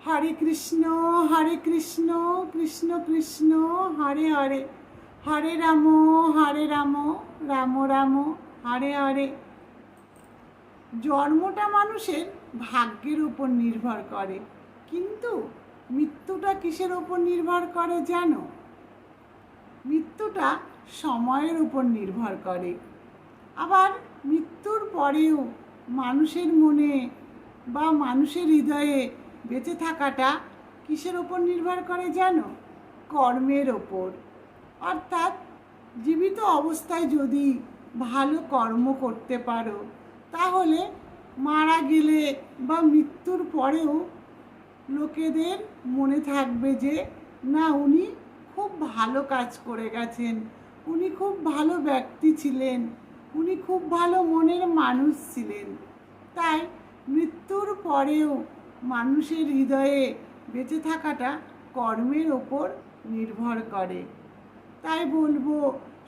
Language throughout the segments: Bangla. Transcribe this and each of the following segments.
হরে কৃষ্ণ কৃষ্ণ কৃষ্ণ হরে হরে, হরে রাম রাম রাম হরে হরে। জন্মটা মানুষের ভাগ্যের উপর নির্ভর করে, কিন্তু মৃত্যুটা কিসের উপর নির্ভর করে জানো? মৃত্যুটা সময়ের উপর নির্ভর করে। আবার মৃত্যুর পরেও মানুষের মনে বা মানুষের হৃদয়ে বেঁচে থাকাটা কিসের ওপর নির্ভর করে জানো? কর্মের ওপর। অর্থাৎ জীবিত অবস্থায় যদি ভালো কর্ম করতে পারো, তাহলে মারা গেলে বা মৃত্যুর পরেও লোকেদের মনে থাকবে যে না, উনি খুব ভালো কাজ করে গেছেন, উনি খুব ভালো ব্যক্তি ছিলেন, উনি খুব ভালো মনের মানুষ ছিলেন। তাই মৃত্যুর পরেও মানুষের হৃদয়ে বেঁচে থাকাটা কর্মের ওপর নির্ভর করে। তাই বলবো,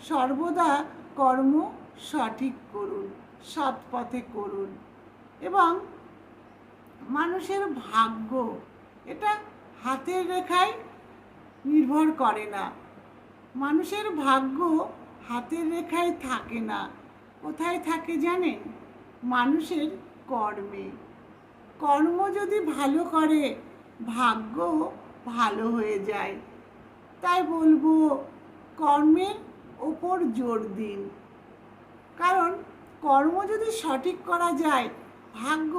সর্বদা কর্ম সঠিক করুন, সৎ পথে করুন। এবং মানুষের ভাগ্য এটা হাতের রেখায় নির্ভর করে না। মানুষের ভাগ্য হাতের রেখায় থাকে না। কোথায় থাকে জানেন? মানুষের কর্মে। কর্ম যদি ভালো করে, ভাগ্য ভালো হয়ে যায়। তাই বলবো, কর্মের ওপর জোর দিন। কারণ কর্ম যদি সঠিক করা যায়, ভাগ্য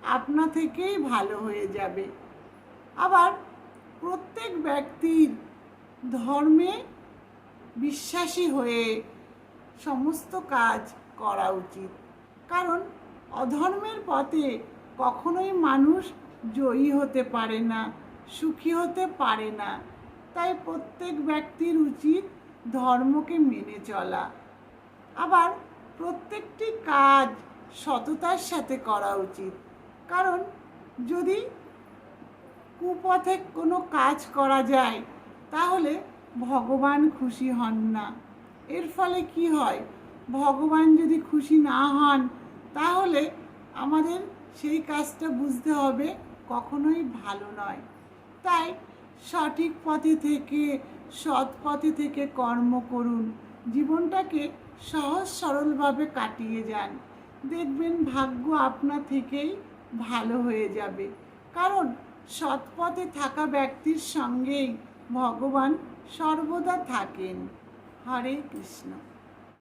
আপনা থেকেই ভালো হয়ে যাবে। আবার প্রত্যেক ব্যক্তির ধর্মে বিশ্বাসী হয়ে সমস্ত কাজ করা উচিত। কারণ অধর্মের পথে কখনোই মানুষ জয়ী হতে পারে না, সুখী হতে পারে না। তাই প্রত্যেক ব্যক্তির উচিত ধর্মকে মেনে চলা। আবার প্রত্যেকটি কাজ সততার সাথে করা উচিত। কারণ যদি কুপথে কোনো কাজ করা যায়, তাহলে ভগবান খুশি হন না। এর ফলে কি হয়? ভগবান যদি খুশি না হন, তাহলে আমাদের সেই কাজটা বুঝতে হবে কখনোই ভালো নয়। তাই সঠিক পথে থেকে, সৎ পথে থেকে কর্ম করুন। জীবনটাকে সহজ সরলভাবে কাটিয়ে যান। দেখবেন ভাগ্য আপনা থেকেই ভালো হয়ে যাবে। কারণ সৎ পথে থাকা ব্যক্তির সঙ্গেই ভগবান সর্বদা থাকেন। হরে কৃষ্ণ।